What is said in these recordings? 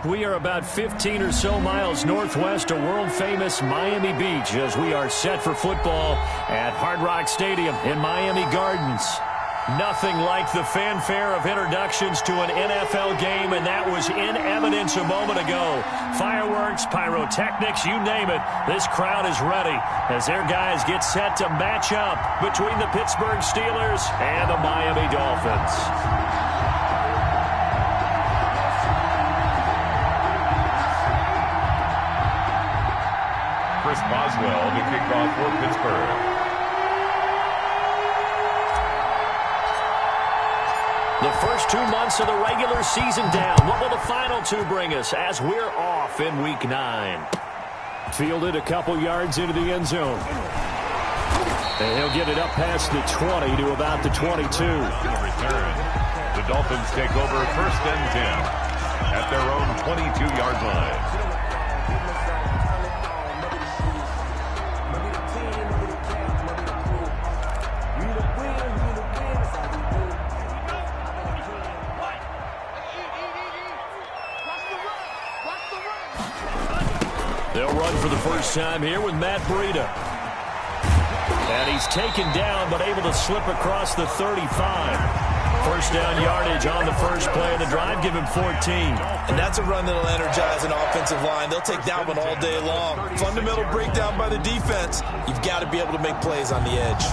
We are about 15 or so miles northwest of world-famous Miami Beach as we are set for football at Hard Rock Stadium in Miami Gardens. Nothing like the fanfare of introductions to an NFL game, and that was in evidence a moment ago. Fireworks, pyrotechnics, you name it. This crowd is ready as their guys get set to match up between the Pittsburgh Steelers and the Miami Dolphins. Chris Boswell to kick off for Pittsburgh. The first 2 months of the regular season down. What will the final two bring us as we're off in Week 9? Fielded a couple yards into the end zone. And he'll get it up past the 20 to about the 22. Return. The Dolphins take over 1st and 10 at their own 22-yard line. They'll run for the first time here with Matt Breida. And he's taken down but able to slip across the 35. First down yardage on the first play of the drive. Give him 14. And that's a run that'll energize an offensive line. They'll take that one all day long. Fundamental breakdown by the defense. You've got to be able to make plays on the edge.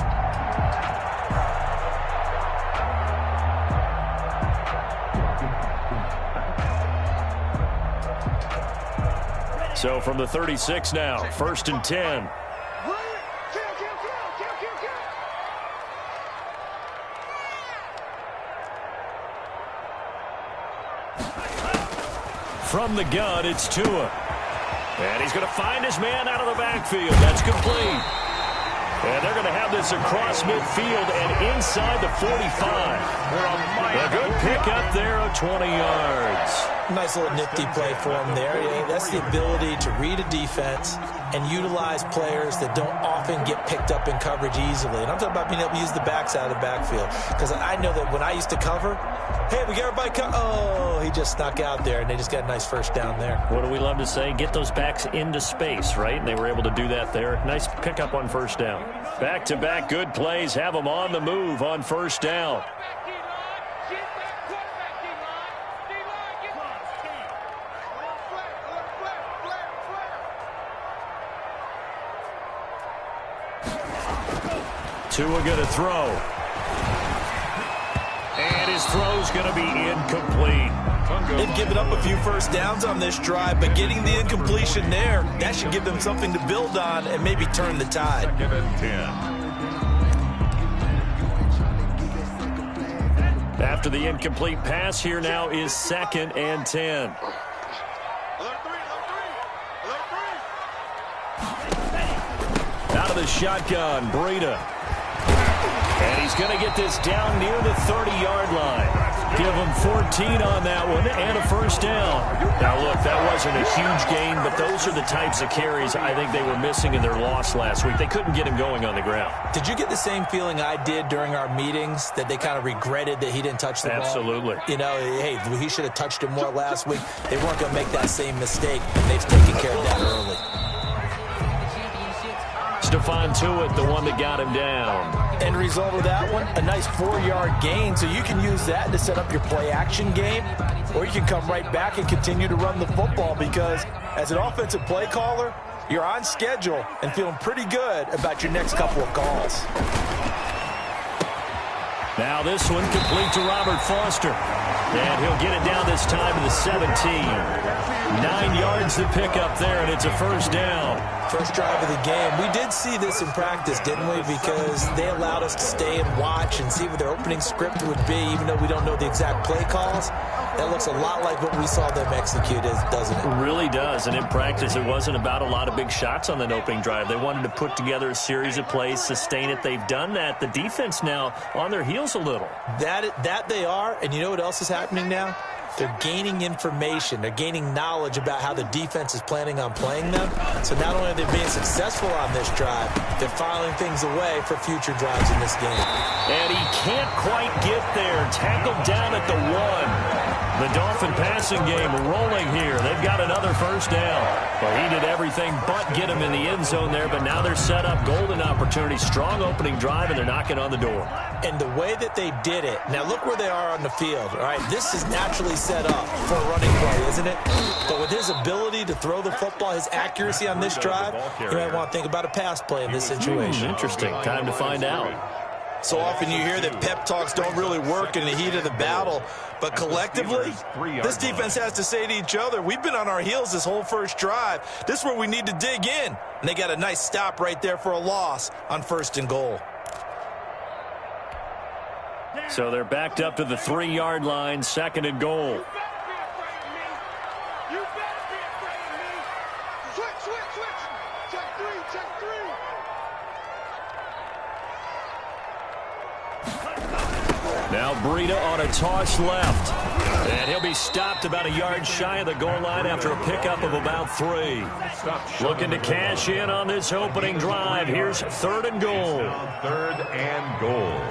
So from the 36 now, 1st and 10. From the gun, it's Tua. And he's going to find his man out of the backfield. That's complete. And they're going to have this across midfield and inside the 45. A good pick up there of 20 yards. Nice little nifty play for him there. Yeah, that's the ability to read a defense and utilize players that don't often get picked up in coverage easily. And I'm talking about being able to use the backs out of the backfield. Because I know that when I used to cover, hey, we got everybody oh, he just snuck out there, and they just got a nice first down there. What do we love to say? Get those backs into space, right? And they were able to do that there. Nice pickup on first down. Back-to-back good plays have them on the move on first down. Tua going to throw. And his throw's going to be incomplete. They've given up a few first downs on this drive, but getting the incompletion there, that should give them something to build on and maybe turn the tide. 2nd and 10. After the incomplete pass, here now is 2nd and 10. Out of the shotgun, Breida. And he's going to get this down near the 30-yard line. Give him 14 on that one and a first down. Now, look, that wasn't a huge gain, but those are the types of carries I think they were missing in their loss last week. They couldn't get him going on the ground. Did you get the same feeling I did during our meetings, that they kind of regretted that he didn't touch the ball? Absolutely. You know, hey, he should have touched it more last week. They weren't going to make that same mistake, and they've taken care of that early. Stephon Tuitt, the one that got him down. End result of that one, a nice 4-yard gain. So you can use that to set up your play-action game, or you can come right back and continue to run the football, because as an offensive play caller, you're on schedule and feeling pretty good about your next couple of calls. Now this one complete to Robert Foster. And he'll get it down this time to the 17. 9 yards to pick up there, and it's a first down. First drive of the game. We did see this in practice, didn't we? Because they allowed us to stay and watch and see what their opening script would be, even though we don't know the exact play calls. That looks a lot like what we saw them execute, doesn't it? It really does. And in practice, it wasn't about a lot of big shots on that opening drive. They wanted to put together a series of plays, sustain it. They've done that. The defense now on their heels a little. That they are. And you know what else is happening now? They're gaining information. They're gaining knowledge about how the defense is planning on playing them. So not only are they being successful on this drive, they're filing things away for future drives in this game. And he can't quite get there. Tackled down at the 1. The Dolphin passing game rolling here. They've got another first down. Well, he did everything but get him in the end zone there, but now they're set up. Golden opportunity, strong opening drive, and they're knocking on the door. And the way that they did it, now look where they are on the field. All right, this is naturally set up for a running play, isn't it? But with his ability to throw the football, his accuracy on this drive, you might want to think about a pass play in this situation. Interesting. Time to find out. So often you hear that pep talks don't really work in the heat of the battle, but collectively, this defense has to say to each other, we've been on our heels this whole first drive. This is where we need to dig in. And they got a nice stop right there for a loss on 1st and goal. So they're backed up to the 3-yard line, 2nd and goal. Now Breida on a toss left. And he'll be stopped about a yard shy of the goal line after a pickup of about 3. Looking to cash in on this opening drive. Here's 3rd and goal. 3rd and goal.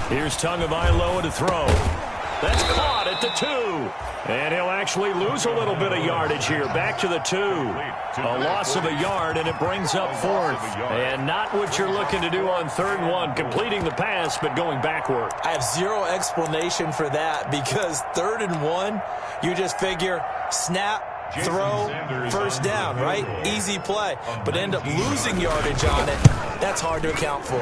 Here's Tagovailoa to throw. That's caught at the 2. And he'll actually lose a little bit of yardage here. Back to the 2. A loss of a yard, and it brings up 4th. And not what you're looking to do on 3rd and 1. Completing the pass, but going backward. I have zero explanation for that because 3rd and 1, you just figure snap, throw, first down, right? Easy play. But end up losing yardage on it. That's hard to account for.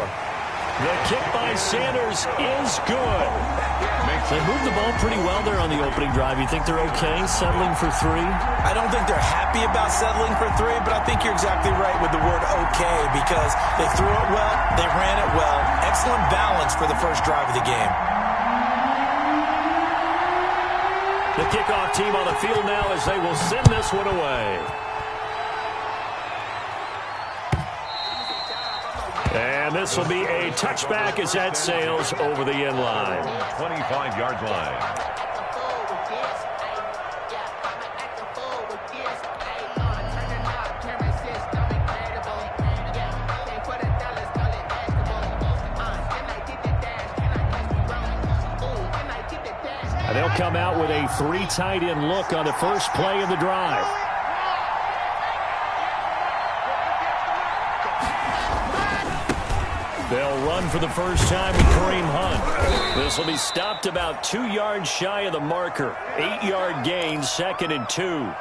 The kick by Sanders is good. They moved the ball pretty well there on the opening drive. You think they're okay settling for 3? I don't think they're happy about settling for 3, but I think you're exactly right with the word okay because they threw it well, they ran it well. Excellent balance for the first drive of the game. The kickoff team on the field now as they will send this one away. And this will be a touchback as that sails over the end line. 25-yard line. And they'll come out with a 3 tight end look on the first play of the drive. They'll run for the first time with Kareem Hunt. This will be stopped about 2 yards shy of the marker. 8-yard gain, 2nd and 2.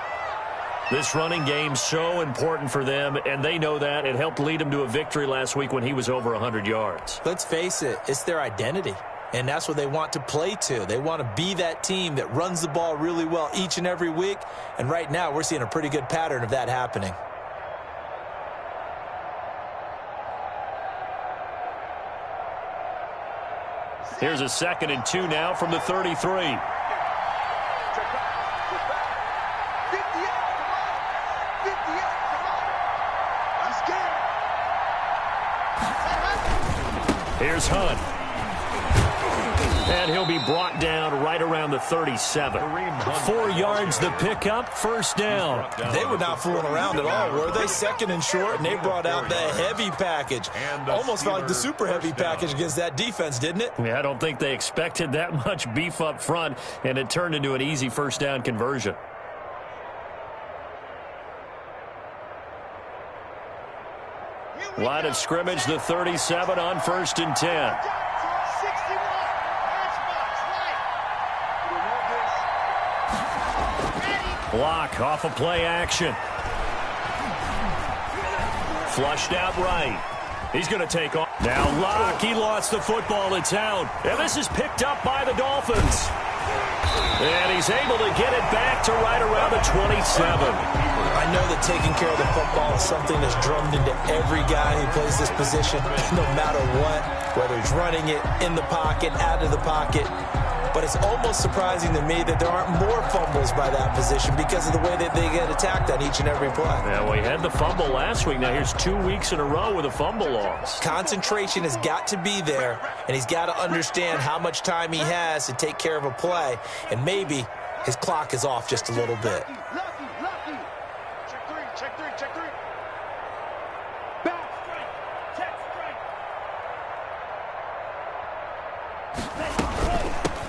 This running game so important for them, and they know that. It helped lead them to a victory last week when he was over 100 yards. Let's face it, it's their identity, and that's what they want to play to. They want to be that team that runs the ball really well each and every week, and right now we're seeing a pretty good pattern of that happening. Here's a 2nd and 2 now from the 33. Here's Hunt. And he'll be brought down right around the 37. 4 yards the pickup, first down. They were not fooling around at all, were they? 2nd and short, and they brought out the heavy package. Almost felt like the super heavy package against that defense, didn't it? Yeah, I don't think they expected that much beef up front, and it turned into an easy first down conversion. Line of scrimmage, the 37 on 1st and 10. Block off of play action. Flushed out right. He's going to take off. Now Locke, he lost the football. It's out. And this is picked up by the Dolphins. And he's able to get it back to right around the 27. I know that taking care of the football is something that's drummed into every guy who plays this position, no matter what, whether he's running it, in the pocket, out of the pocket. But it's almost surprising to me that there aren't more fumbles by that position because of the way that they get attacked on each and every play. Yeah, we had the fumble last week. Now here's 2 weeks in a row with a fumble loss. Concentration has got to be there, and he's got to understand how much time he has to take care of a play, and maybe his clock is off just a little bit. Check three. Back, strike. Check, strike.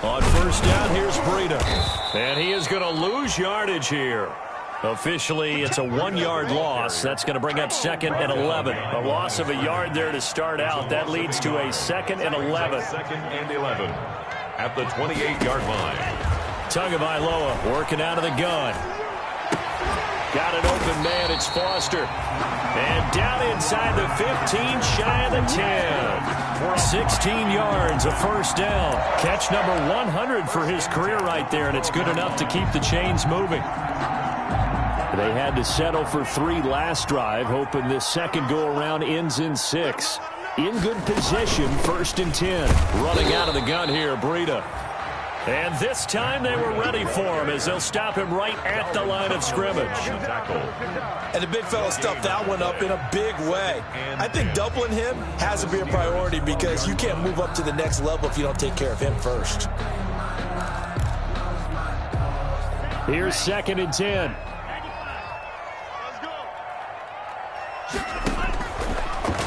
On first down, here's Breida. And he is going to lose yardage here. Officially, it's a 1-yard loss. That's going to bring up 2nd and 11. A loss of a yard there to start out. That leads to a 2nd and 11. 2nd and 11 at the 28-yard line. Tagovailoa working out of the gun. Got an open man. It's Foster. And down inside the 15, shy of the 10. 16 yards, a first down. Catch number 100 for his career right there, and it's good enough to keep the chains moving. They had to settle for 3 last drive, hoping this second go-around ends in 6. In good position, 1st and 10. Running out of the gun here, Breida. And this time they were ready for him as they'll stop him right at the line of scrimmage. And the big fella stuffed that one up in a big way. I think doubling him has to be a priority because you can't move up to the next level if you don't take care of him first. Here's 2nd and 10.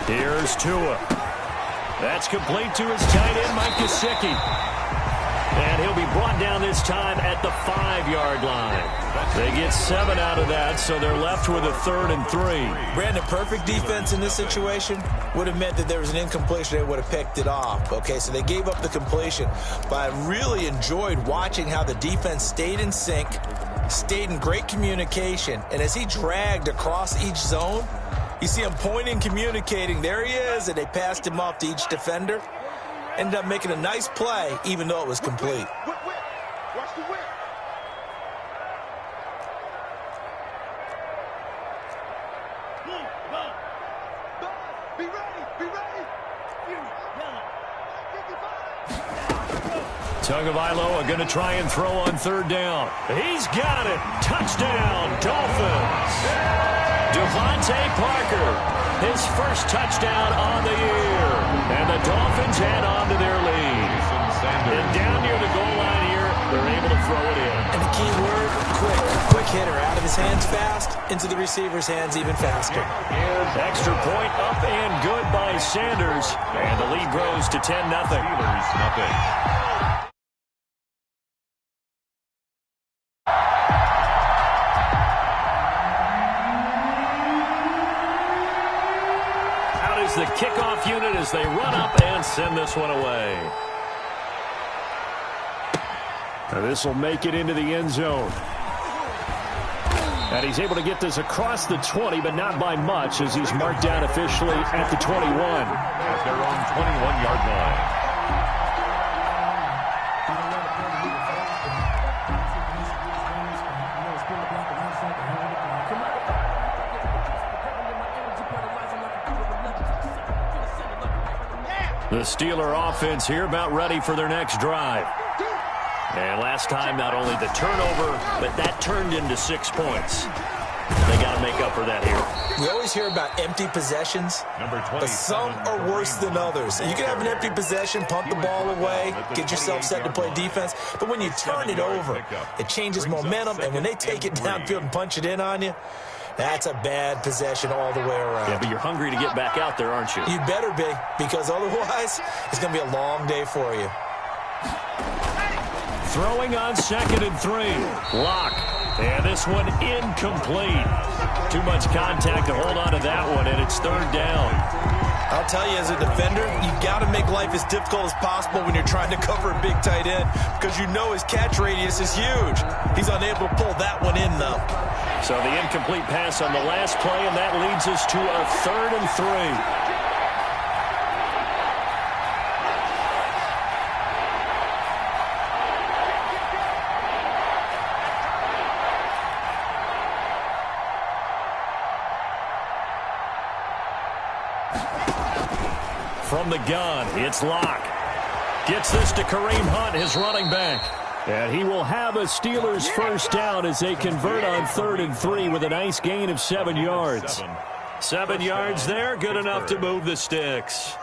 Here's Tua. That's complete to his tight end, Mike Gesicki. And he'll be brought down this time at the 5-yard line. They get 7 out of that, so they're left with a 3rd and 3. Brandon, perfect defense in this situation would have meant that there was an incompletion. They would have picked it off. Okay, so they gave up the completion. But I really enjoyed watching how the defense stayed in sync, stayed in great communication. And as he dragged across each zone, you see him pointing, communicating. There he is, and they passed him off to each defender. Ended up making a nice play, even though it was complete. Watch the whip. Be ready. Tagovailoa going to try and throw on 3rd down. He's got it. Touchdown, Dolphins. Devontae Parker, his first touchdown on the year. And the Dolphins add on to their lead. And down near the goal line here, they're able to throw it in. And the key word, quick. Quick hitter. Out of his hands fast, into the receiver's hands even faster. Extra point up and good by Sanders. And the lead grows to 10-0. Steelers, nothing. The kickoff unit as they run up and send this one away. Now this will make it into the end zone. And he's able to get this across the 20, but not by much as he's marked down officially at the 21. At their own 21-yard line. The Steeler offense here about ready for their next drive. And last time, not only the turnover, but that turned into 6 points. They got to make up for that here. We always hear about empty possessions, but some are worse than others. You can have an empty possession, punt the ball away, get yourself set to play defense, but when you turn it over, it changes momentum, and when they take it downfield and punch it in on you, that's a bad possession all the way around. Yeah, but you're hungry to get back out there, aren't you? You better be, because otherwise it's going to be a long day for you. Throwing on 2nd and 3. Lock. And this one incomplete. Too much contact to hold on to that one, and it's 3rd down. I'll tell you, as a defender, you've got to make life as difficult as possible when you're trying to cover a big tight end because you know his catch radius is huge. He's unable to pull that one in, though. So the incomplete pass on the last play, and that leads us to a 3rd and 3. From the gun, it's Locke. Gets this to Kareem Hunt, his running back. And he will have a Steelers first down as they convert on 3rd and 3 with a nice gain of 7 yards. 7 yards there, good enough to move the sticks.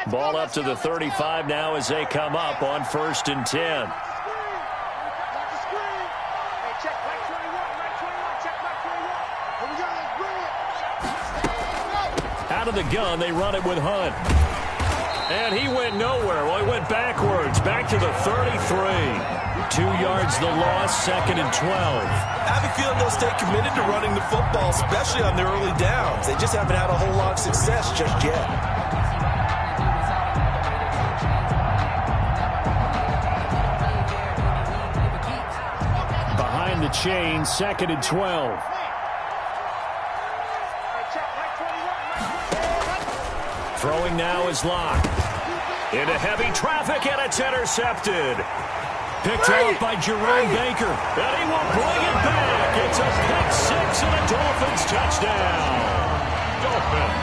Ball up to the 35 now as they come up on 1st and 10. Out of the gun, they run it with Hunt. And he went nowhere. Well, he went backwards, back to the 33. 2 yards the loss, 2nd and 12. I have a feeling they'll stay committed to running the football, especially on their early downs. They just haven't had a whole lot of success just yet. Behind the chain, 2nd and 12. Throwing now is Locke. Into heavy traffic, and it's intercepted. Picked off by Jerome Baker. And he will bring it back. It's a pick six and a Dolphins touchdown. Dolphins.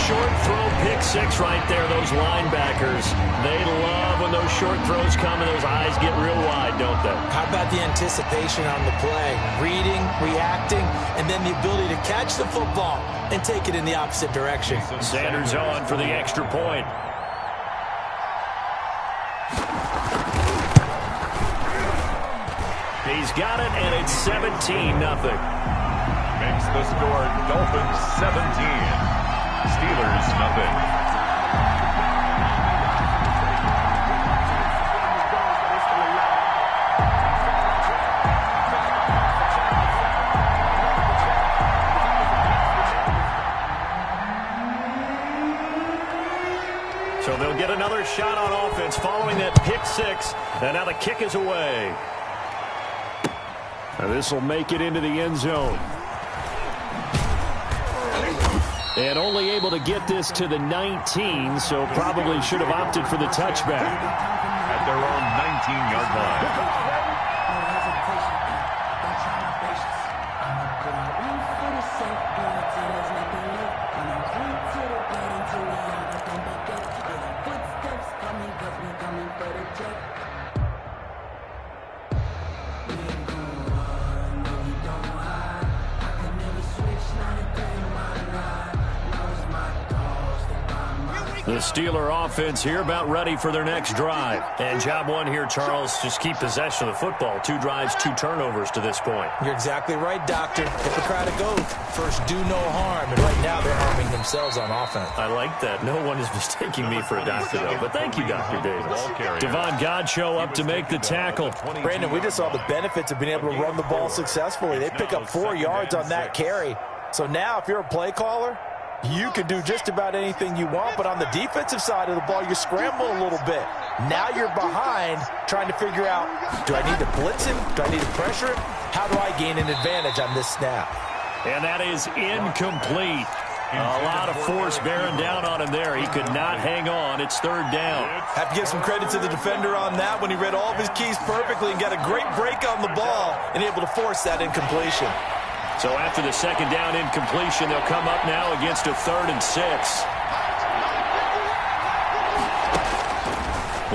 Short throw pick six right there. Those linebackers, they love when those short throws come and those eyes get real wide, don't they? How about the anticipation on the play? Reading, reacting, and then the ability to catch the football and take it in the opposite direction. Sanders on for the extra point. He's got it, and it's 17-0. Makes the score Dolphins 17. Steelers nothing. So they'll get another shot on offense following that pick six, and now the kick is away. This will make it into the end zone. And only able to get this to the 19, so probably should have opted for the touchback. At their own 19-yard line. The Steeler offense here about ready for their next drive. And job one here, Charles, just keep possession of the football. 2 drives, 2 turnovers to this point. You're exactly right, Doctor. Hippocratic oath. First, do no harm. And right now, they're harming themselves on offense. I like that. No one is mistaking me for a doctor, though. But thank you, Dr. Davis. Devon Godchaux up to make the tackle. Brandon, we just saw the benefits of being able to run the ball successfully. They pick up 4 yards on that carry. So now, if you're a play caller, you can do just about anything you want, but on the defensive side of the ball, you scramble a little bit. Now you're behind trying to figure out, do I need to blitz him? Do I need to pressure him? How do I gain an advantage on this snap? And that is incomplete. A lot of force bearing down on him there. He could not hang on. It's 3rd down. Have to give some credit to the defender on that when he read all of his keys perfectly and got a great break on the ball and able to force that incompletion. So after the 2nd down incompletion, they'll come up now against a 3rd and 6.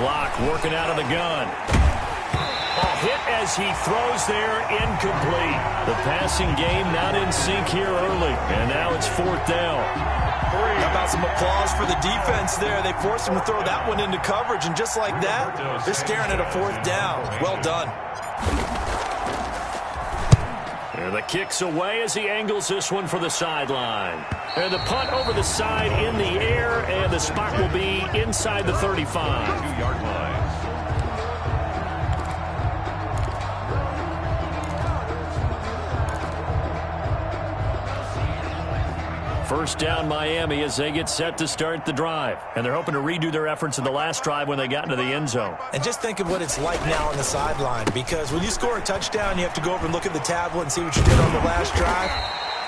Locke working out of the gun. A hit as he throws there, incomplete. The passing game not in sync here early, and now it's 4th down. How about some applause for the defense there? They forced him to throw that one into coverage, and just like that, they're staring at a 4th down. Well done. And the kick's away as he angles this one for the sideline. And the punt over the side in the air, and the spot will be inside the 35. 2-yard line. First down Miami as they get set to start the drive. And they're hoping to redo their efforts in the last drive when they got into the end zone. And just think of what it's like now on the sideline, because when you score a touchdown, you have to go over and look at the tablet and see what you did on the last drive.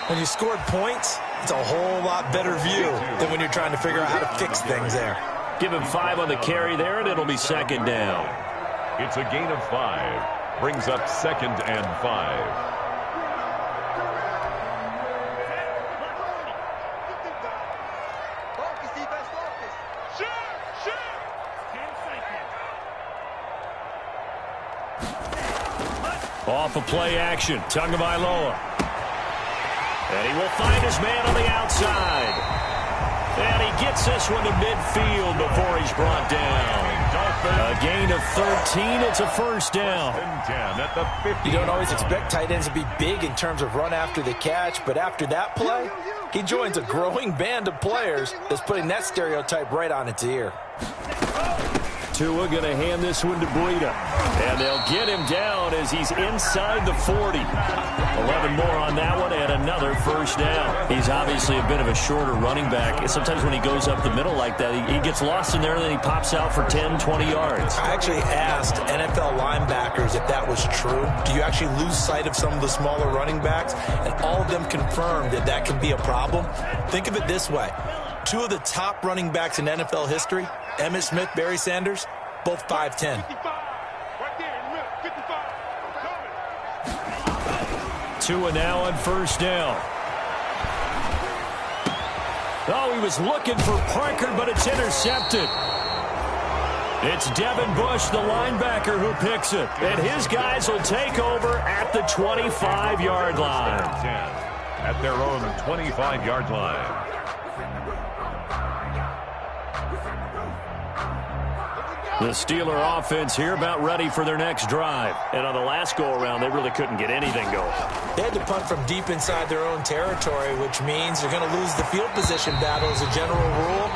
When you scored points, it's a whole lot better view than when you're trying to figure out how to fix things there. Give him 5 on the carry there, and it'll be 2nd down. It's a gain of 5. Brings up 2nd and 5. Off of play action, Tagovailoa. And he will find his man on the outside. And he gets this one to midfield before he's brought down. A gain of 13. It's a first down. You don't always expect tight ends to be big in terms of run after the catch, but after that play, he joins a growing band of players that's putting that stereotype right on its ear. Tua going to hand this one to Breida. And they'll get him down as he's inside the 40. 11 more on that one and another first down. He's obviously a bit of a shorter running back. Sometimes when he goes up the middle like that, he gets lost in there and then he pops out for 10, 20 yards. I actually asked NFL linebackers if that was true. Do you actually lose sight of some of the smaller running backs? And all of them confirmed that that can be a problem. Think of it this way. Two of the top running backs in NFL history, Emmitt Smith, Barry Sanders, both 5'10". Tua now on first down. Oh, he was looking for Parker, but it's intercepted. It's Devin Bush, the linebacker, who picks it. And his guys will take over at the 25-yard line. At their own 25-yard line. The Steeler offense here about ready for their next drive. And on the last go-around, they really couldn't get anything going. They had to punt from deep inside their own territory, which means they're going to lose the field position battle as a general rule.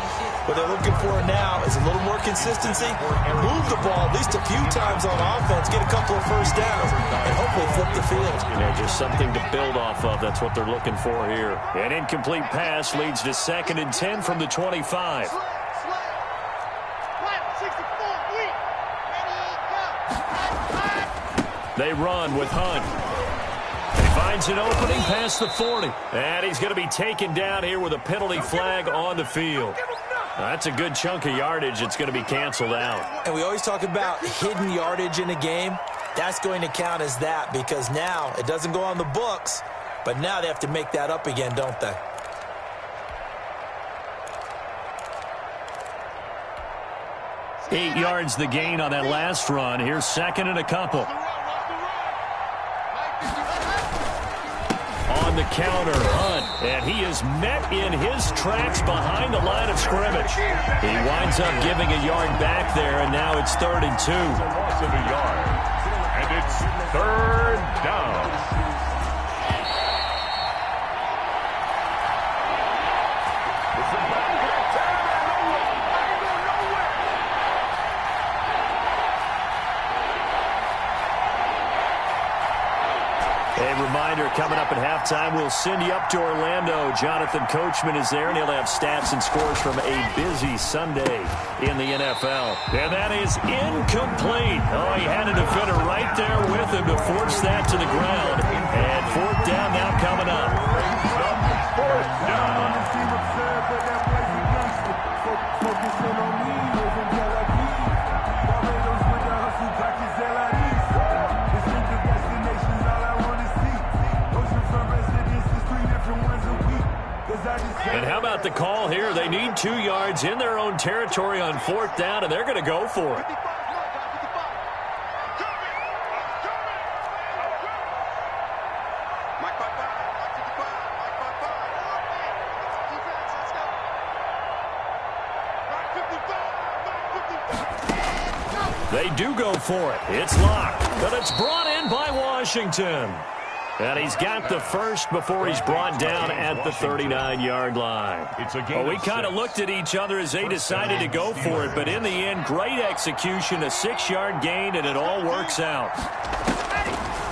What they're looking for now is a little more consistency, move the ball at least a few times on offense, get a couple of first downs, and hopefully flip the field. You know, just something to build off of. That's what they're looking for here. An incomplete pass leads to 2nd and 10 from the 25. They run with Hunt. He finds an opening past the 40. And he's going to be taken down here with a penalty flag on the field. That's a good chunk of yardage. It's going to be canceled out. And we always talk about hidden yardage in a game. That's going to count as that because now it doesn't go on the books, but now they have to make that up again, don't they? Eight yards the gain on that last run. Here's 2nd and a couple. On the counter, Hunt, and he is met in his tracks behind the line of scrimmage. He winds up giving a yard back there, and now it's 3rd and 2. Loss of a yard, and it's 3rd down. A reminder, coming up at halftime, we'll send you up to Orlando. Jonathan Coachman is there, and he'll have stats and scores from a busy Sunday in the NFL. And that is incomplete. Oh, he had a defender right there with him to force that to the ground. And 4th down now coming up. 4th down. And how about the call here? They need 2 yards in their own territory on 4th down, and they're going to go for it. They do go for it. It's locked, but it's brought in by Washington. And he's got the first before he's brought down at the 39-yard line. Well, we kind of looked at each other as they decided to go for it, but in the end, great execution, a 6-yard gain, and it all works out.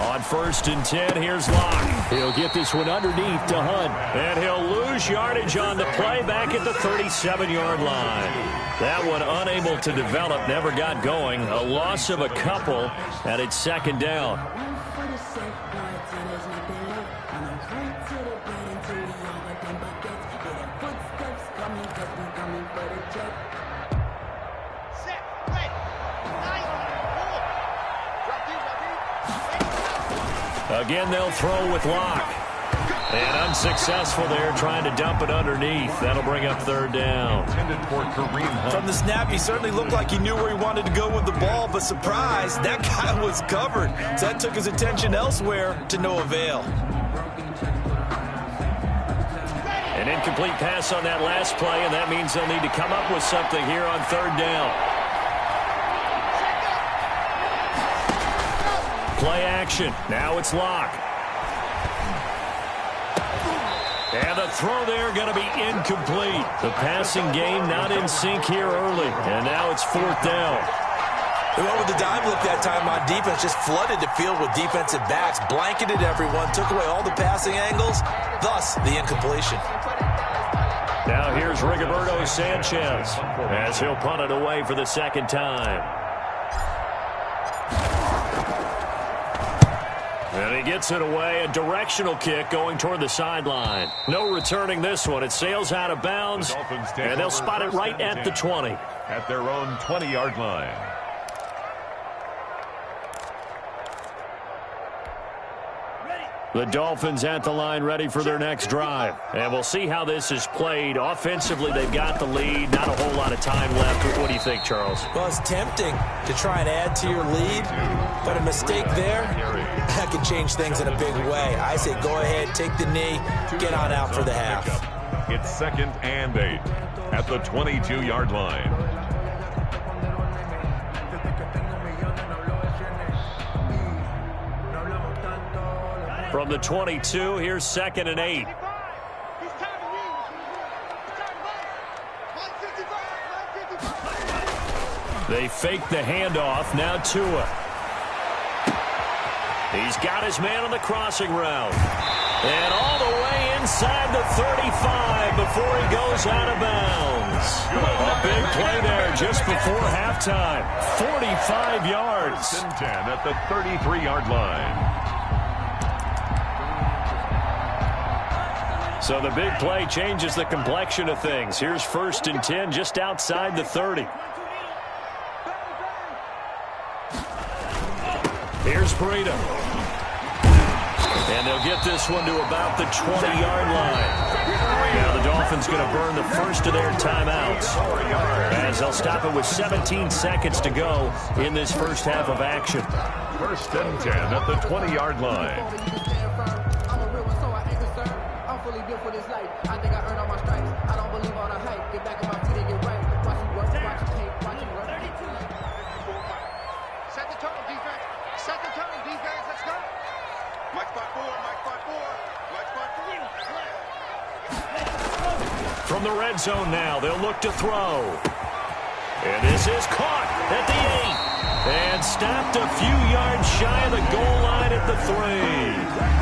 On 1st and 10, here's Locke. He'll get this one underneath to Hunt, and he'll lose yardage on the play back at the 37-yard line. That one unable to develop, never got going. A loss of a couple, and it's 2nd down. Again, they'll throw with Locke. And unsuccessful there, trying to dump it underneath. That'll bring up 3rd down. From the snap, he certainly looked like he knew where he wanted to go with the ball, but surprise, that guy was covered. So that took his attention elsewhere to no avail. An incomplete pass on that last play, and that means they'll need to come up with something here on third down. Play action. Now it's Locke. And the throw there going to be incomplete. The passing game not in sync here early. And now it's fourth down. They went with the dime look that time on defense, just flooded the field with defensive backs, blanketed everyone, took away all the passing angles, thus the incompletion. Now here's Rigoberto Sanchez as he'll punt it away for the second time. And he gets it away, a directional kick going toward the sideline. No returning this one. It sails out of bounds, and they'll spot it right at the 20. At their own 20-yard line. The Dolphins at the line ready for their next drive. And we'll see how this is played. Offensively, they've got the lead. Not a whole lot of time left. What do you think, Charles? Well, it's tempting to try and add to your lead, but a mistake there, that can change things in a big way. I say go ahead, take the knee, get on out for the half. It's 2nd and 8 at the 22-yard line. From the 22, here's 2nd and 8. They fake the handoff. Now Tua. He's got his man on the crossing route. And all the way inside the 35 before he goes out of bounds. A big play there just before halftime. 45 yards. 1st and 10 at the 33-yard line. So the big play changes the complexion of things. Here's 1st and 10 just outside the 30. Here's Breida. And they'll get this one to about the 20-yard line. Now the Dolphins going to burn the first of their timeouts as they'll stop it with 17 seconds to go in this first half of action. 1st and 10 at the 20-yard line. For this life, I think I earned all my stripes. I don't believe all the hype. Get back on my feet and get right. Watch you work, watch you take, watch you work. 32. Set the tone, defense. Set the tone, defense. Let's go. Mike spot 4, Mike spot 4, Mike spot 3. From the red zone now, they'll look to throw. And this is caught at the 8. And stopped a few yards shy of the goal line at the 3.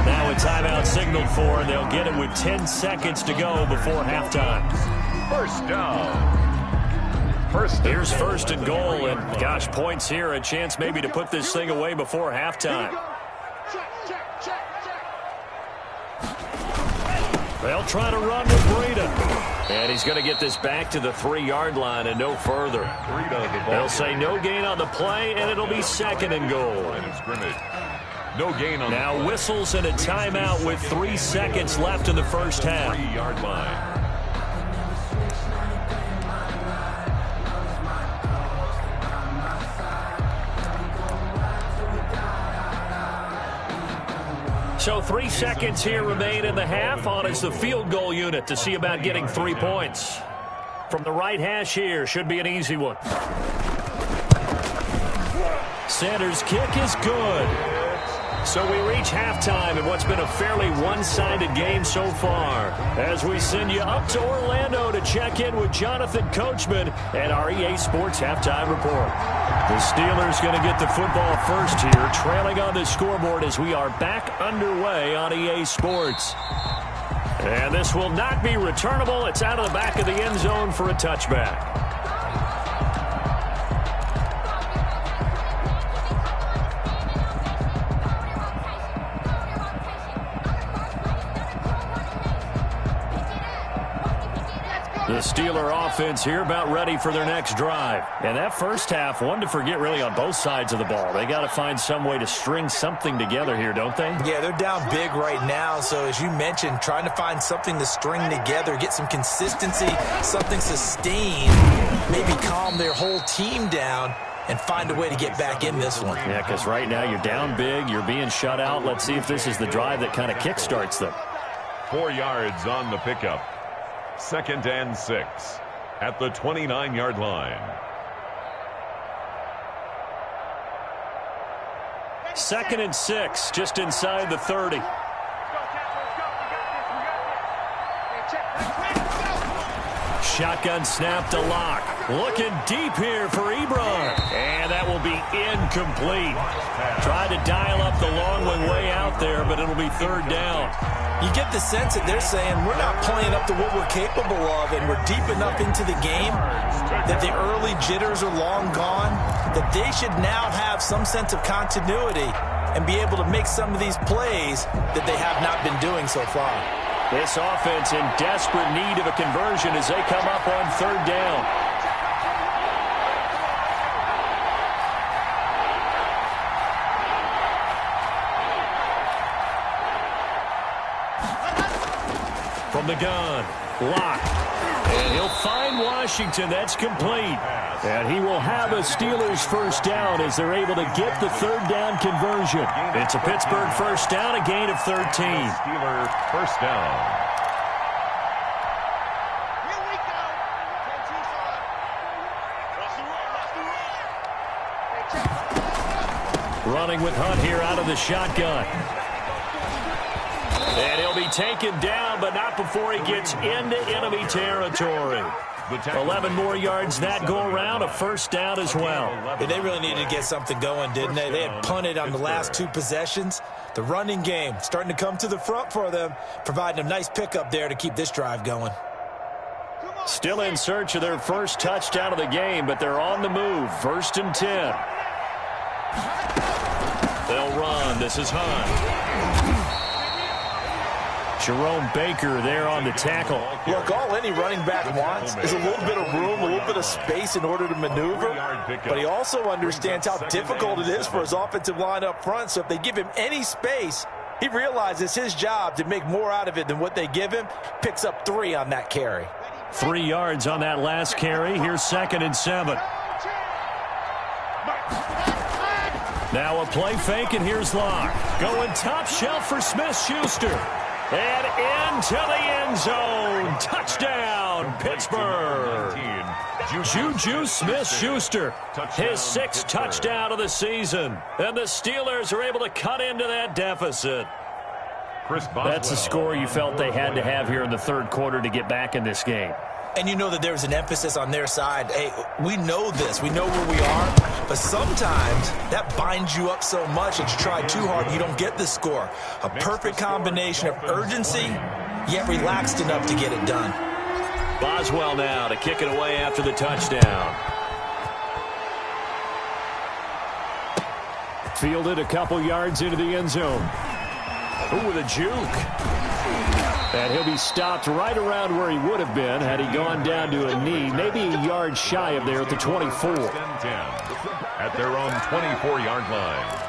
Now a timeout signaled for, and they'll get it with 10 seconds to go before halftime. 1st down. Here's 1st and goal, and gosh, points here, a chance maybe to put this thing away before halftime. They'll try to run with Breida. And he's going to get this back to the 3-yard line and no further. They'll say no gain on the play, and it'll be 2nd and goal. No gain on now whistles and a timeout with 3 seconds left in the first half. 3-yard line. So 3 seconds here remain in the half. On is the field goal unit to see about getting 3 points. From the right hash here, should be an easy one. Sanders' kick is good. So we reach halftime in what's been a fairly one-sided game so far. As we send you up to Orlando to check in with Jonathan Coachman and our EA Sports Halftime Report. The Steelers going to get the football first here, trailing on the scoreboard as we are back underway on EA Sports. And this will not be returnable. It's out of the back of the end zone for a touchback. The Steeler offense here about ready for their next drive. And that first half, one to forget really on both sides of the ball. They got to find some way to string something together here, don't they? Yeah, they're down big right now. So as you mentioned, trying to find something to string together, get some consistency, something sustained, maybe calm their whole team down and find a way to get back in this one. Yeah, because right now you're down big, you're being shut out. Let's see if this is the drive that kind of kickstarts them. 4 yards on the pickup. 2nd and 6 at the 29-yard line. 2nd and 6, just inside the 30. Shotgun snap to Locke. Looking deep here for Ebron. And that will be incomplete. Tried to dial up the long way out there, but it'll be 3rd down. You get the sense that they're saying we're not playing up to what we're capable of, and we're deep enough into the game that the early jitters are long gone, that they should now have some sense of continuity and be able to make some of these plays that they have not been doing so far. This offense in desperate need of a conversion as they come up on 3rd down. From the gun, Locke. And he'll find Washington. That's complete. And he will have a Steelers 1st down as they're able to get the 3rd down conversion. It's a Pittsburgh 1st down, a gain of 13. Steeler 1st down. Here we go. Running with Hunt here out of the shotgun. And he'll be taken down, but not before he gets into enemy territory. 11 more yards that go around, a 1st down as well. They really needed to get something going, didn't they? They had punted on the last 2 possessions. The running game starting to come to the front for them, providing a nice pickup there to keep this drive going. Still in search of their first touchdown of the game, but they're on the move. 1st and 10. They'll run. This is Hunt. Jerome Baker there on the tackle. Look, all any running back wants is a little bit of room, a little bit of space in order to maneuver. But he also understands how difficult it is for his offensive line up front. So if they give him any space, he realizes his job to make more out of it than what they give him. Picks up 3 on that carry. 3 yards on that last carry. Here's 2nd and 7. Now a play fake, and here's Locke. Going top shelf for Smith-Schuster. And into the end zone. Touchdown, Pittsburgh. Juju Smith-Schuster, his 6th touchdown of the season. And the Steelers are able to cut into that deficit. That's a score you felt they had to have here in the 3rd quarter to get back in this game. And you know that there's an emphasis on their side. Hey, we know this. We know where we are. But sometimes that binds you up so much that you try too hard, you don't get the score. A perfect combination of urgency, yet relaxed enough to get it done. Boswell now to kick it away after the touchdown. Fielded a couple yards into the end zone. Ooh, with a juke. And he'll be stopped right around where he would have been had he gone down to a knee, maybe a yard shy of there at the 24. At their own 24-yard line.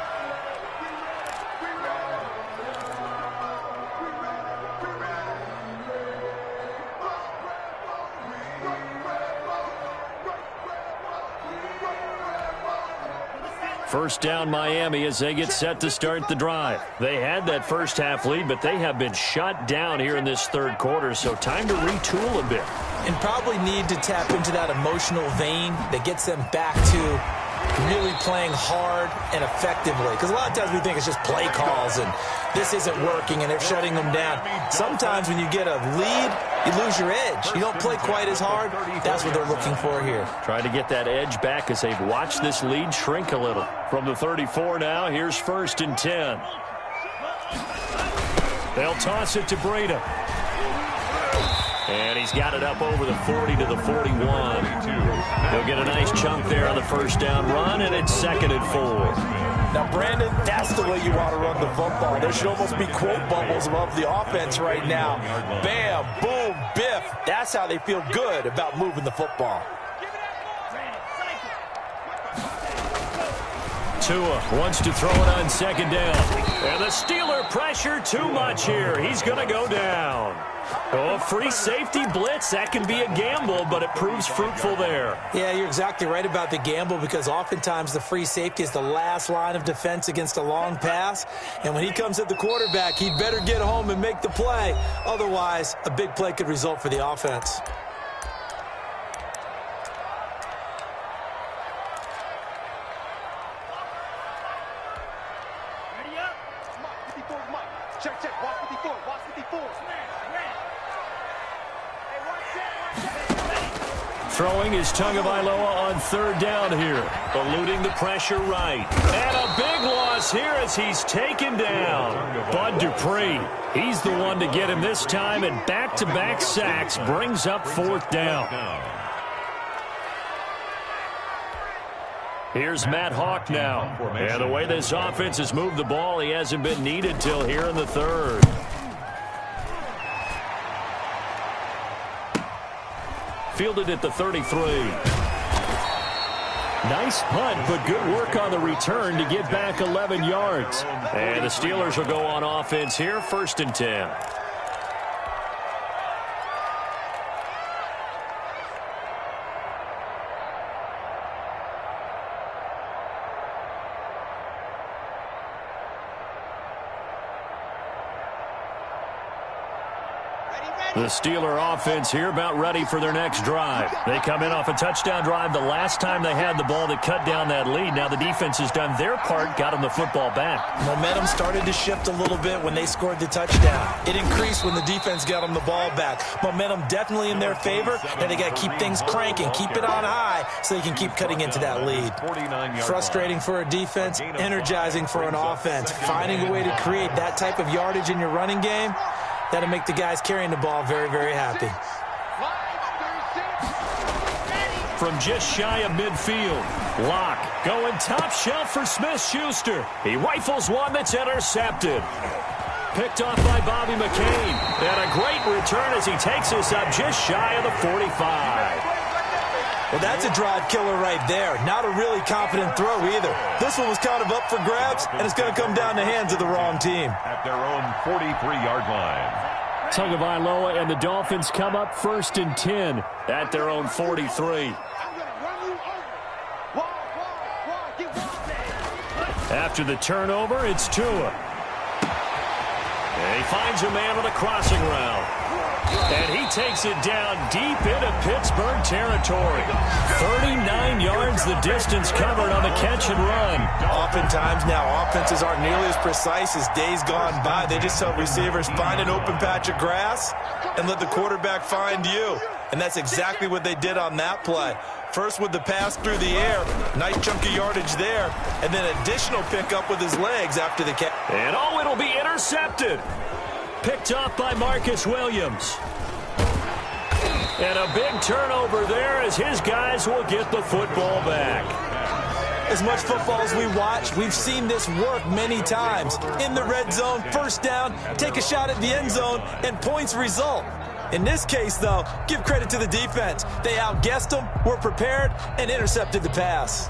First down Miami as they get set to start the drive. They had that first half lead, but they have been shut down here in this 3rd quarter, so time to retool a bit. And probably need to tap into that emotional vein that gets them back to really playing hard and effectively. Because a lot of times we think it's just play calls and this isn't working and they're shutting them down. Sometimes when you get a lead, you lose your edge. You don't play quite as hard. That's what they're looking for here. Trying to get that edge back as they've watched this lead shrink a little. From the 34 now, here's 1st and 10. They'll toss it to Breida. And he's got it up over the 40 to the 41. He'll get a nice chunk there on the first down run, and it's 2nd and 4. Now, Brandon, that's the way you want to run the football. There should almost be quote bubbles above the offense right now. Bam, boom, biff. That's how they feel good about moving the football. Tua wants to throw it on 2nd down. And the Steeler pressure too much here. He's going to go down. Oh, free safety blitz. That can be a gamble, but it proves fruitful there. Yeah, you're exactly right about the gamble because oftentimes the free safety is the last line of defense against a long pass. And when he comes at the quarterback, he'd better get home and make the play. Otherwise, a big play could result for the offense. Throwing is Tagovailoa on 3rd down here. Eluding the pressure right. And a big loss here as he's taken down. Bud Dupree, he's the one to get him this time, and back-to-back sacks brings up 4th down. Here's Matt Hawk now. And the way this offense has moved the ball, he hasn't been needed till here in the 3rd. Fielded at the 33. Nice punt, but good work on the return to get back 11 yards. And the Steelers will go on offense here, 1st and 10. The Steeler offense here about ready for their next drive. They come in off a touchdown drive the last time they had the ball that cut down that lead. Now the defense has done their part, got them the football back. Momentum started to shift a little bit when they scored the touchdown. It increased when the defense got them the ball back. Momentum definitely in their favor. Now they got to keep things cranking, keep it on high so they can keep cutting into that lead. Frustrating for a defense, energizing for an offense. Finding a way to create that type of yardage in your running game, that'll make the guys carrying the ball very, very happy. From just shy of midfield, Locke going top shelf for Smith-Schuster. He rifles one that's intercepted. Picked off by Bobby McCain. And a great return as he takes us up just shy of the 45. Well, that's a drive killer right there. Not a really confident throw either. This one was kind of up for grabs, and it's going to come down the hands of the wrong team. At their own 43-yard line. Tagovailoa and the Dolphins come up 1st and 10 at their own 43. After the turnover, it's Tua. And he finds a man on a crossing route. And he takes it down deep into Pittsburgh territory. 39 yards the distance covered on the catch and run. Oftentimes now offenses aren't nearly as precise as days gone by. They just help receivers find an open patch of grass and let the quarterback find you. And that's exactly what they did on that play. First with the pass through the air, nice chunk of yardage there, and then additional pickup with his legs after the catch. And oh, it'll be intercepted. Picked off by Marcus Williams. And a big turnover there as his guys will get the football back. As much football as we watch, we've seen this work many times. In the red zone, 1st down, take a shot at the end zone, and points result. In this case, though, give credit to the defense. They outguessed them, were prepared, and intercepted the pass.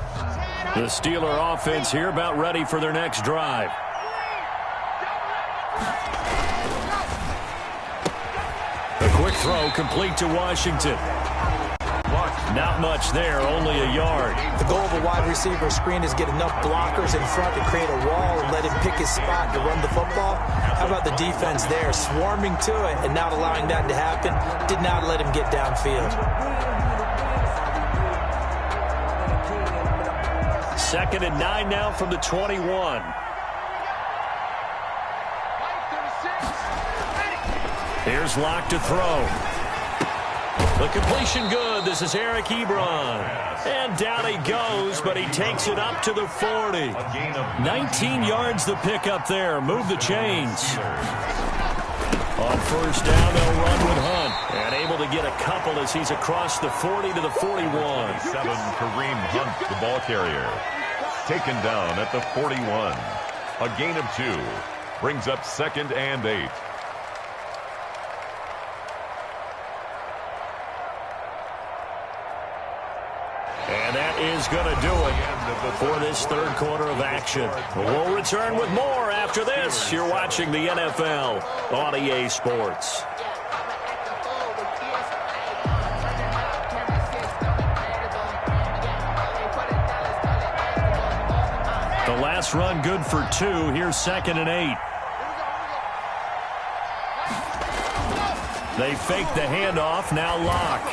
The Steeler offense here about ready for their next drive. A quick throw complete to Washington. Not much there, only a yard. The goal of a wide receiver screen is get enough blockers in front to create a wall and let him pick his spot to run the football. How about the defense there, swarming to it and not allowing that to happen? Did not let him get downfield. 2nd and 9 now from the 21. Here's Locke to throw. The completion good. This is Eric Ebron. And down he goes, but he takes it up to the 40. 19 yards the pickup there. Move the chains. On 1st down, they'll run with Hunt. And able to get a couple as he's across the 40 to the 41. 7, Kareem Hunt, the ball carrier. Taken down at the 41. A gain of 2. Brings up 2nd and 8. And that is going to do it for this 3rd quarter of action. We'll return with more after this. You're watching the NFL on EA Sports. last run good for 2. Here's 2nd and 8. They fake the handoff. Now Locke.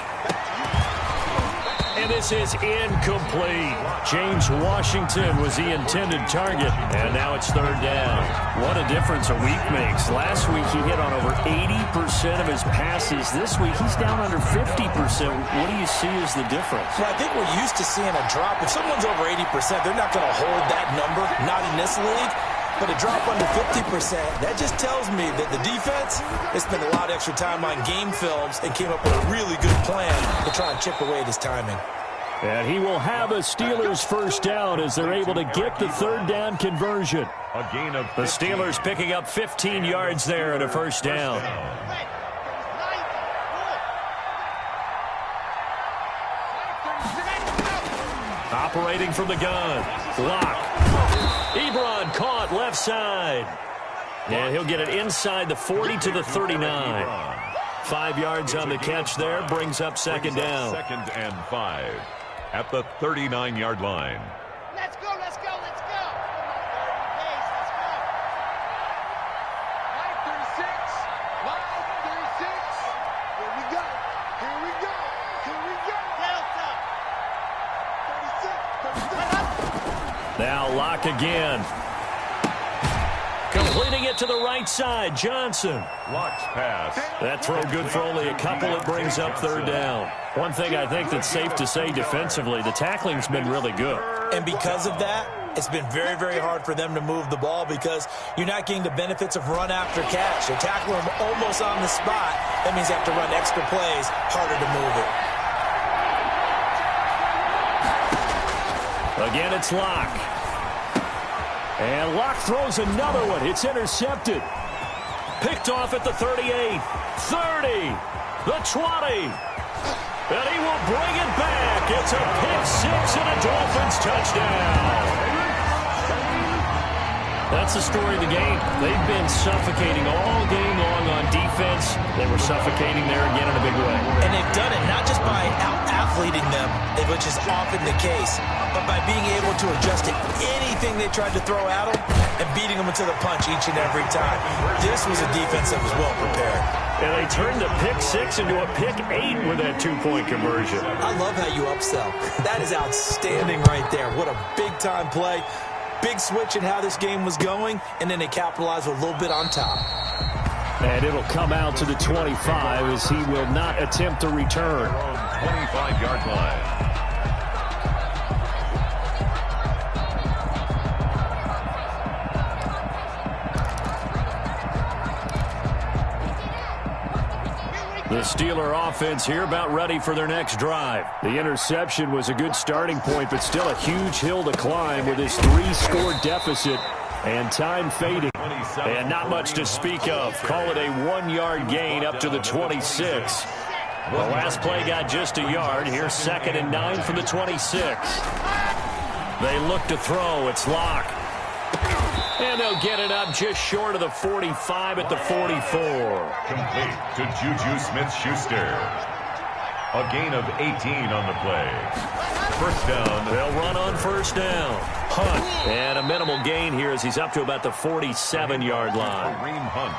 And this is incomplete. James Washington was the intended target. And now it's 3rd down. What a difference a week makes. Last week he hit on over 80% of his passes. This week he's down under 50%. What do you see as the difference? Well, I think we're used to seeing a drop. If someone's over 80%, they're not going to hold that number. Not in this league. But a drop under 50%, that just tells me that the defense has spent a lot of extra time on game films and came up with a really good plan to try and chip away at his timing. And he will have a Steelers first down as they're able to get the 3rd down conversion. A gain of 15. The Steelers picking up 15 yards there and a first down. Operating from the gun. Locke. Ebron caught left side. And he'll get it inside the 40 to the 39. 5 yards on the catch there. Brings up 2nd down. 2nd and 5 at the 39-yard line. Let's go, let's go, let's go. Let's go. Line 36. Line 36. Here we go. Here we go. Here we go. Delta. 36. Now Locke again. Completing it to the right side. Johnson. Locke's pass. That throw good for only a couple. It brings up 3rd down. One thing I think that's safe to say defensively, the tackling's been really good. And because of that, it's been very, very hard for them to move the ball because you're not getting the benefits of run after catch. They're tackling them almost on the spot. That means they have to run extra plays, harder to move it. Again, it's Locke. And Locke throws another one. It's intercepted. Picked off at the 38, 30, the 20. And he will bring it back. It's a pick-6 and a Dolphins touchdown. That's the story of the game. They've been suffocating all game long on defense. They were suffocating there again in a big way. And they've done it not just by out-athleting them, which is often the case, but by being able to adjust to anything they tried to throw at them and beating them into the punch each and every time. This was a defense that was well prepared. And they turned the pick-6 into a pick-8 with that 2-point conversion. I love how you upsell. That is outstanding right there. What a big-time play. Big switch in how this game was going, and then they capitalized with a little bit on top. And it'll come out to the 25 as he will not attempt to return. 25-yard line. The Steeler offense here about ready for their next drive. The interception was a good starting point, but still a huge hill to climb with this 3-score deficit and time fading. And not much to speak of. Call it a 1-yard gain up to the 26. The last play got just a yard. Here's 2nd and 9 from the 26. They look to throw. It's Locke. And they'll get it up just short of the 45 at the 44. Complete to Juju Smith-Schuster. A gain of 18 on the play. First down. They'll run on first down. Hunt. And a minimal gain here as he's up to about the 47-yard line. Kareem Hunt.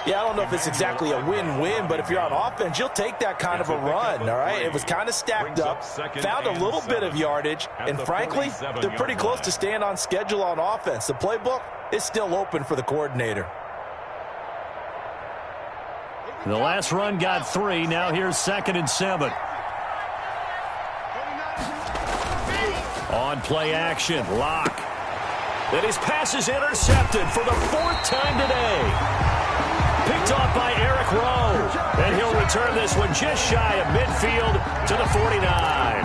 Yeah, I don't know if it's exactly a win-win, but if you're on offense, you'll take that kind of a run, all right? It was kind of stacked up, found a little bit of yardage, and frankly, they're pretty close to staying on schedule on offense. The playbook is still open for the coordinator. The last run got 3. Now here's 2nd and 7. On play action, Locke. And his pass is intercepted for the 4th time today. Picked off by Eric Rowe. And he'll return this one just shy of midfield to the 49.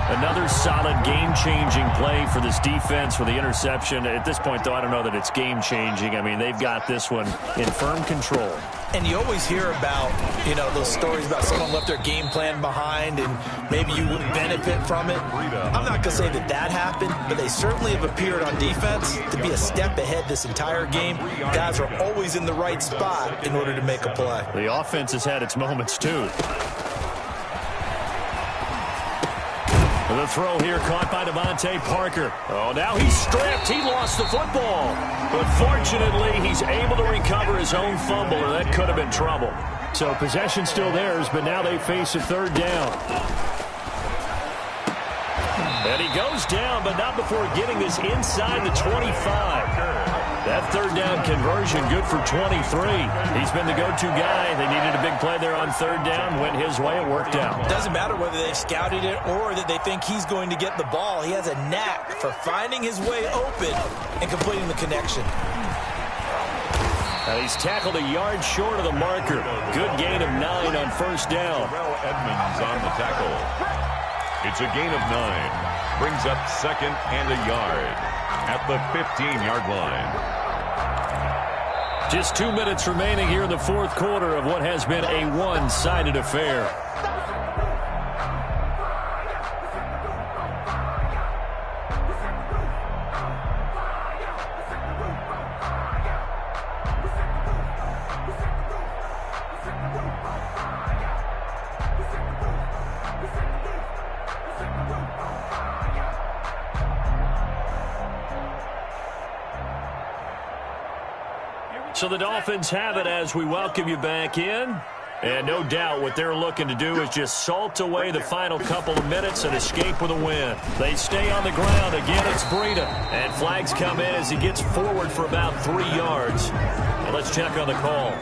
Another solid game-changing play for this defense for the interception. At this point, though, I don't know that it's game-changing. I mean, they've got this one in firm control. And you always hear about, those stories about someone left their game plan behind and maybe you wouldn't benefit from it. I'm not going to say that happened, but they certainly have appeared on defense to be a step ahead this entire game. Guys are always in the right spot in order to make a play. The offense has had its moments, too. The throw here caught by Devontae Parker. Oh, now he's stripped. He lost the football. But fortunately, he's able to recover his own fumble, or that could have been trouble. So possession still theirs, but now they face a third down. And he goes down, but not before getting this inside the 25. That third down conversion good for 23. He's been the go-to guy. They needed a big play there on third down. Went his way. It worked out. It doesn't matter whether they scouted it or that they think he's going to get the ball. He has a knack for finding his way open and completing the connection. Now he's tackled a yard short of the marker. Good gain of 9 on first down. Edmonds on the tackle. It's a gain of 9. Brings up second and a yard at the 15-yard line. Just 2 minutes remaining here in the fourth quarter of what has been a one-sided affair. So the Dolphins have it as we welcome you back in. And no doubt what they're looking to do is just salt away the final couple of minutes and escape with a win. They stay on the ground. Again, it's Breida. And flags come in as he gets forward for about 3 yards. And let's check on the call.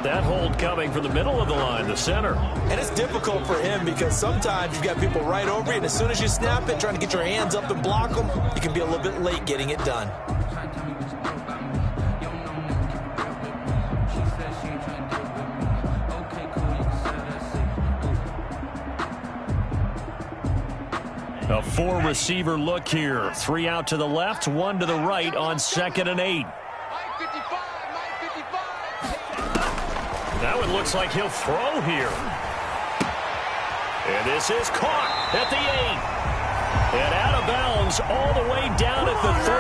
That hold coming from the middle of the line, the center. And it's difficult for him because sometimes you've got people right over you, and as soon as you snap it, trying to get your hands up and block them, you can be a little bit late getting it done. A 4-receiver look here. 3 out to the left, 1 to the right on 2nd and 8. Now it looks like he'll throw here. And this is caught at the 8. And out of bounds all the way down at the 3.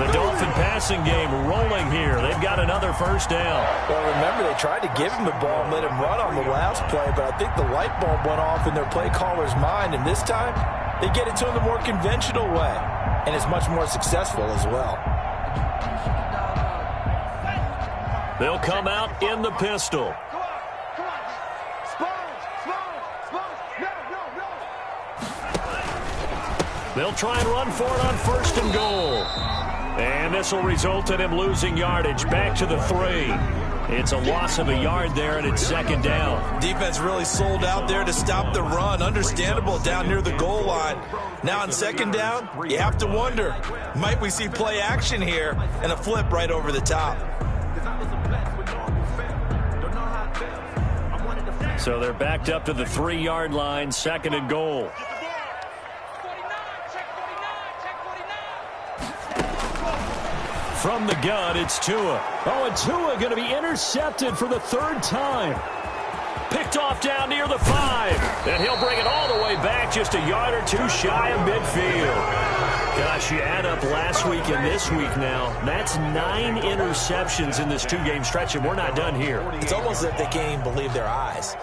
The Dolphin passing game rolling here. They've got another first down. Well, remember, they tried to give him the ball and let him run on the last play, but I think the light bulb went off in their play caller's mind, and this time they get it to him the more conventional way, and it's much more successful as well. They'll come out in the pistol. They'll try and run for it on 1st and goal. And this will result in him losing yardage back to the 3. It's a loss of a yard there, and it's 2nd down. Defense really sold out there to stop the run. Understandable down near the goal line. Now on 2nd down, you have to wonder, might we see play action here and a flip right over the top? So they're backed up to the 3-yard line, 2nd and goal. From the gun, it's Tua. Oh, and Tua going to be intercepted for the 3rd time. Picked off down near the 5. And he'll bring it all the way back just a yard or 2 shy of midfield. Gosh, you add up last week and this week now. That's 9 interceptions in this 2-game stretch, and we're not done here. It's almost as if they can't even believe their eyes.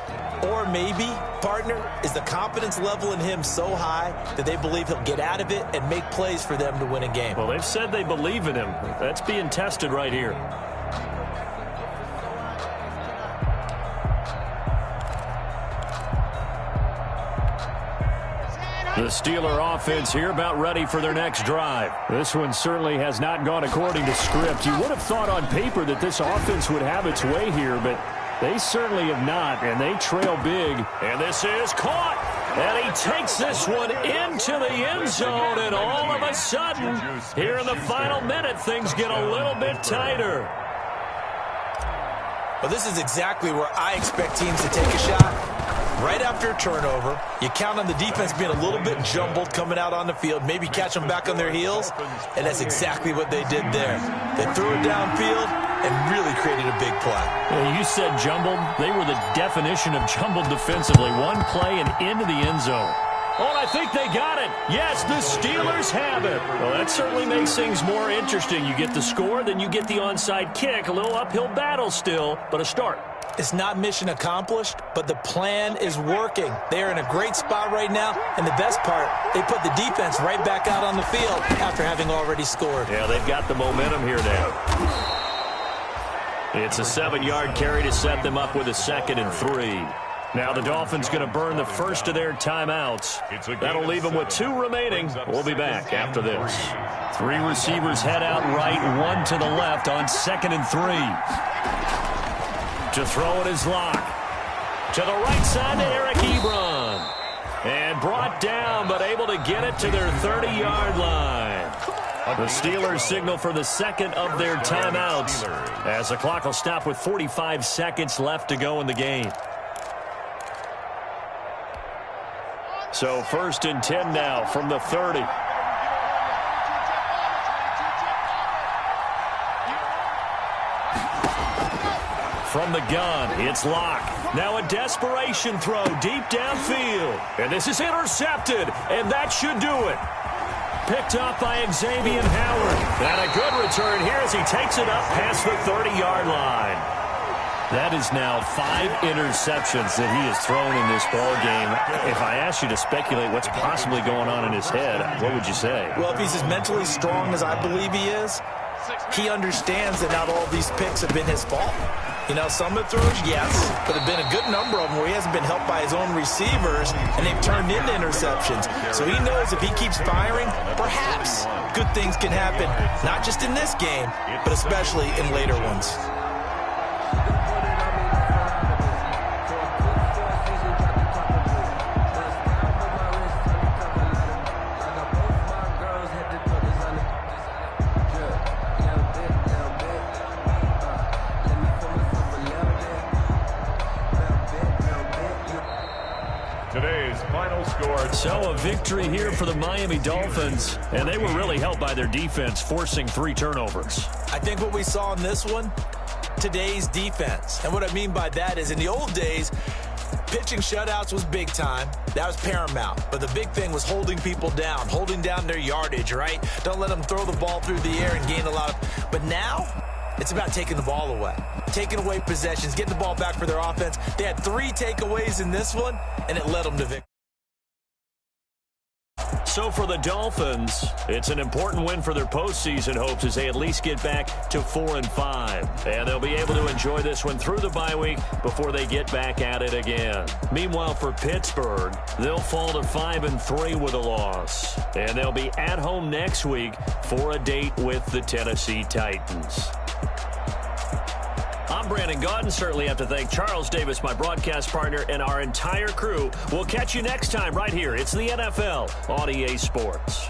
Or maybe, partner, is the confidence level in him so high that they believe he'll get out of it and make plays for them to win a game. Well, they've said they believe in him. That's being tested right here. The Steeler offense here about ready for their next drive. This one certainly has not gone according to script. You would have thought on paper that this offense would have its way here, but they certainly have not, and they trail big. And this is caught, and he takes this one into the end zone, and all of a sudden, here in the final minute, things get a little bit tighter. Well, this is exactly where I expect teams to take a shot. Right after a turnover, you count on the defense being a little bit jumbled coming out on the field, maybe catch them back on their heels, and that's exactly what they did there. They threw it downfield and really created a big play. Yeah, you said jumbled. They were the definition of jumbled defensively. One play and into the end zone. Oh, I think they got it. Yes, the Steelers have it. Well, that certainly makes things more interesting. You get the score, then you get the onside kick. A little uphill battle still, but a start. It's not mission accomplished, but the plan is working. They're in a great spot right now, and the best part, they put the defense right back out on the field after having already scored. Yeah, they've got the momentum here now. It's a 7-yard carry to set them up with a 2nd and 3. Now the Dolphins going to burn the first of their timeouts. That'll leave them with 2 remaining. We'll be back after this. 3 receivers head out right, 1 to the left on 2nd and 3. To throw it is Locke. To the right side to Eric Ebron. And brought down, but able to get it to their 30-yard line. The Steelers signal for the second of their timeouts as the clock will stop with 45 seconds left to go in the game. So 1st and 10 now from the 30. From the gun, it's Locke. Now a desperation throw deep downfield. And this is intercepted, and that should do it. Picked up by Xavier Howard. And a good return here as he takes it up past the 30-yard line. That is now 5 interceptions that he has thrown in this ball game. If I asked you to speculate what's possibly going on in his head, what would you say? Well, if he's as mentally strong as I believe he is, he understands that not all these picks have been his fault. You know, some of the throws, yes, but there have been a good number of them where he hasn't been helped by his own receivers, and they've turned into interceptions. So he knows if he keeps firing, perhaps good things can happen, not just in this game, but especially in later ones. So a victory here for the Miami Dolphins, and they were really helped by their defense, forcing 3 turnovers. I think what we saw in this one, today's defense. And what I mean by that is in the old days, pitching shutouts was big time. That was paramount. But the big thing was holding people down, holding down their yardage, right? Don't let them throw the ball through the air and gain a lot of... But now, it's about taking the ball away. Taking away possessions, getting the ball back for their offense. They had 3 takeaways in this one, and it led them to victory. So for the Dolphins, it's an important win for their postseason hopes as they at least get back to 4-5. And they'll be able to enjoy this one through the bye week before they get back at it again. Meanwhile, for Pittsburgh, they'll fall to 5-3 with a loss. And they'll be at home next week for a date with the Tennessee Titans. I'm Brandon Gaudin. Certainly have to thank Charles Davis, my broadcast partner, and our entire crew. We'll catch you next time right here. It's the NFL on EA Sports.